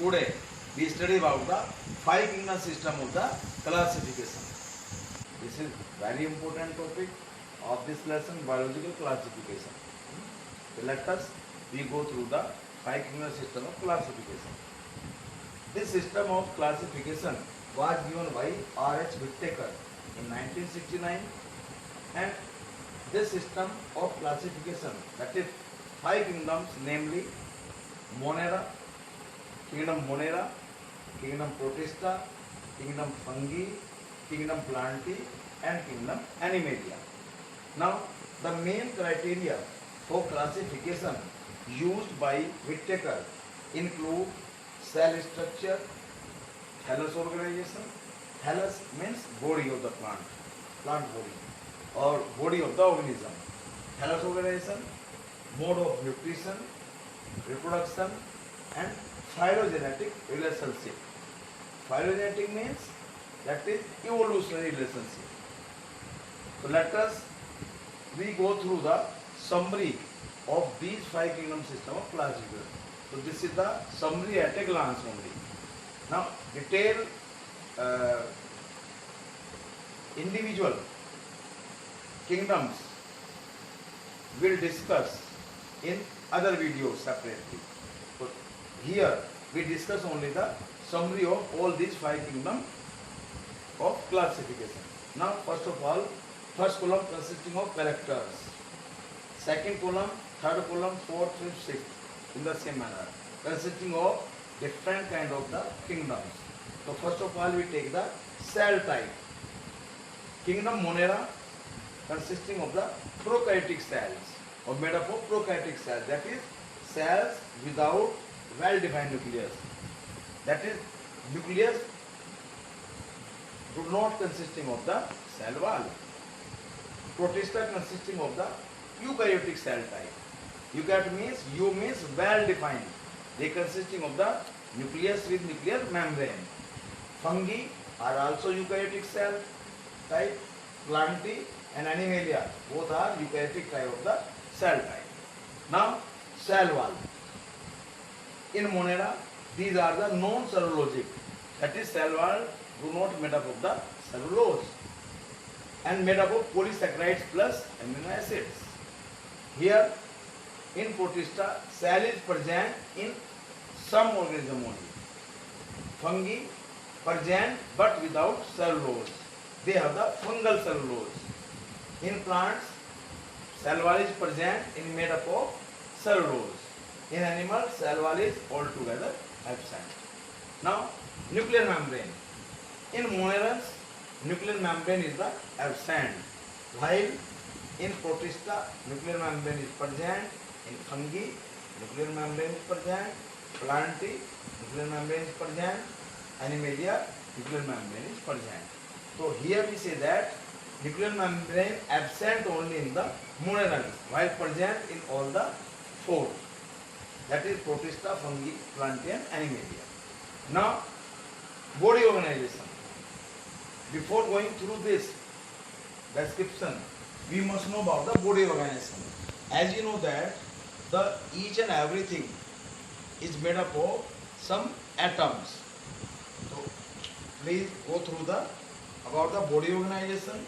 Today we study about the five kingdom system of the classification. This is very important topic of this lesson, biological classification. So let us we go through the five kingdom system of classification. This system of classification was given by R.H. Whittaker in 1969, and this system of classification, that is five kingdoms, namely Monera, Kingdom Monera, Kingdom Protista, Kingdom Fungi, Kingdom Plantae, and Kingdom Animalia. Now, the main criteria for classification used by Whittaker include cell structure, thallus organization. Thallus means body of the plant body or body of the organism. Thallus organization, mode of nutrition, reproduction, and phylogenetic relationship. Phylogenetic means that is evolutionary relationship. So let us we go through the summary of these five kingdom system of classification. So this is the summary at a glance only. Now detail individual kingdoms will discuss in other videos separately. So here we discuss only the summary of all these five kingdoms of classification. Now first of all, first column consisting of characters, second column, third column, fourth, fifth, sixth, in the same manner, consisting of different kind of the kingdoms. So first of all we take the cell type. Kingdom Monera consisting of the prokaryotic cells or made up of prokaryotic cells, that is cells without well-defined nucleus. That is nucleus do not consisting of the cell wall. Protista consisting of the eukaryotic cell type. Eukaryotic means means well-defined. They consisting of the nucleus with nuclear membrane. Fungi are also eukaryotic cell type. Plantae and Animalia both are eukaryotic type of the cell type. Now cell wall. In Monera, these are the non-cellulosic, that is cell wall do not made up of the cellulose and made up of polysaccharides plus amino acids. Here in Protista, cell is present in some organism only. Fungi present but without cellulose. They have the fungal cellulose. In plants, cell wall is present in made up of cellulose. In animals, cell wall is altogether absent. Now, nuclear membrane. In monerans, nuclear membrane is the absent, while in Protista, nuclear membrane is present. In fungi, nuclear membrane is present. Plantae, nuclear membrane is present. Animalia, nuclear membrane is present. So here we say that nuclear membrane absent only in the monerans, while present in all the four. That is Protista, Fungi, Plantae, and Animalia. Now, body organization. Before going through this description, we must know about the body organization. As you know that the each and everything is made up of some atoms. So please go through the about the body organization.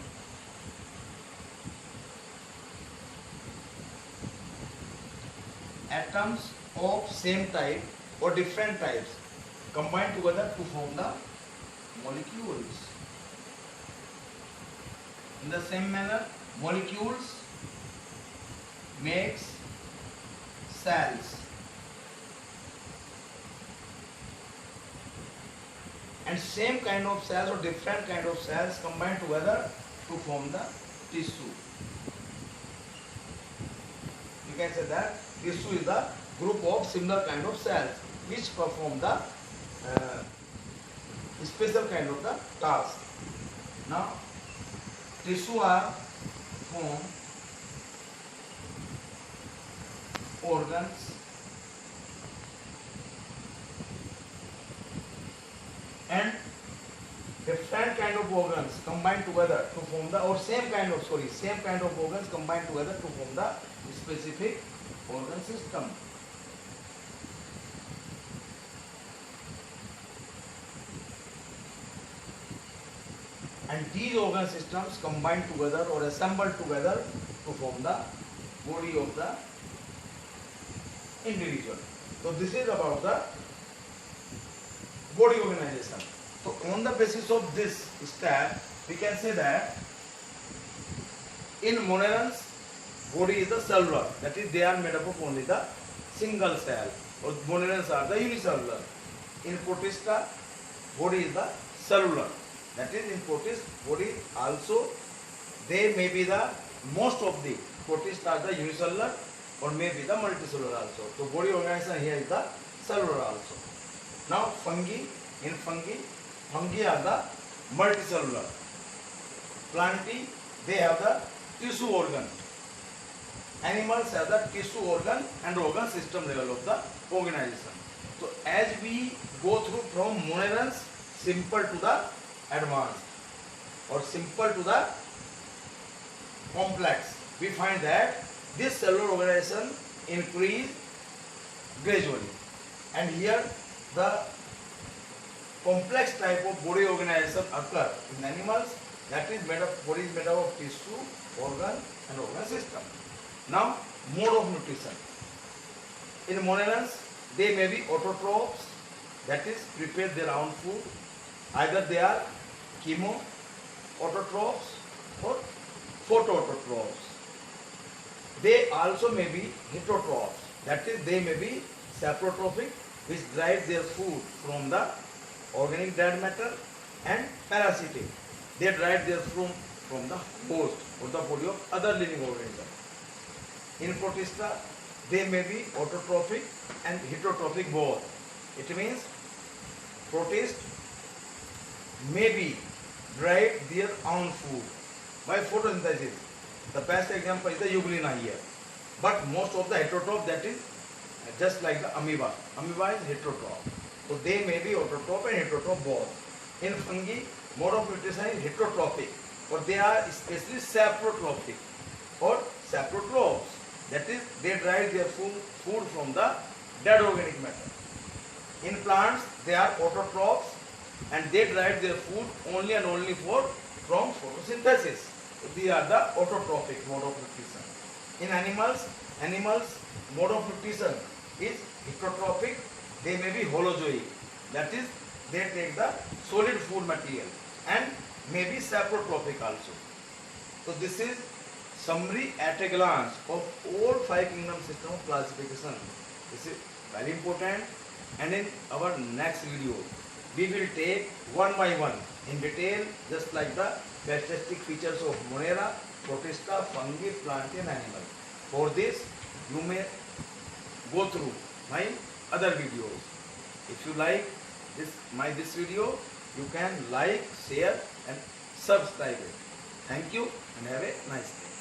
Atoms of same type or different types combine together to form the molecules. In the same manner, molecules makes cells, and same kind of cells or different kind of cells combine together to form the tissue. You can say that tissue is the group of similar kind of cells which perform the special kind of the task. Now, tissue are form organs and different kind of organs combine together to form the same kind of organs combine together to form the specific organ system. and these organ systems combine together or assemble together to form the body of the individual. So this is about the body organization. So on the basis of this step, we can say that in Monerans, body is the cellular, that is they are made up of only the single cell, or Monerans are the unicellular. In Protista, body is the cellular, that is in Protist body also they may be the most of the Protista are the unicellular or may be the multicellular also. So body organization here is the cellular also. Now fungi, in fungi are the multicellular. Plantae, they have the tissue organ. Animals have the tissue organ and organ system level of the organization. So as we go through from Monerans simple to the advanced or simple to the complex, we find that this cellular organization increase gradually, and here the complex type of body organization occur in animals, that is body is made up of tissue, organ and organ system. Now mode of nutrition. In Monerans, they may be autotrophs, that is prepare their own food. Either they are chemo autotrophs or photoautotrophs. They also may be heterotrophs, that is they may be saprotrophic, which derive their food from the organic dead matter, and parasitic, they derive their food from the host or the body of other living organisms. In Protista, they may be autotrophic and heterotrophic both. It means protist may be derive their own food by photosynthesis. The best example is the Euglena here. But most of the heterotroph, that is just like the amoeba. Amoeba is heterotroph. So they may be autotroph and heterotroph both. In fungi, mode of nutrition is heterotrophic, but they are especially saprotrophic or saprotrophs. That is, they derive their food from the dead organic matter. In plants, they are autotrophs and they derive their food only and only from photosynthesis. So these are the autotrophic mode of nutrition. In animals mode of nutrition is heterotrophic. They may be holozoic, that is they take the solid food material, and may be saprotrophic also. So this is summary at a glance of all 5 kingdom system of classification. This is very important, and in our next video we will take one by one in detail, just like the characteristic features of Monera, Protista, fungi, plantae and animal. For this you may go through my other videos. If you like this video, you can like, share and subscribe it. Thank you and have a nice day.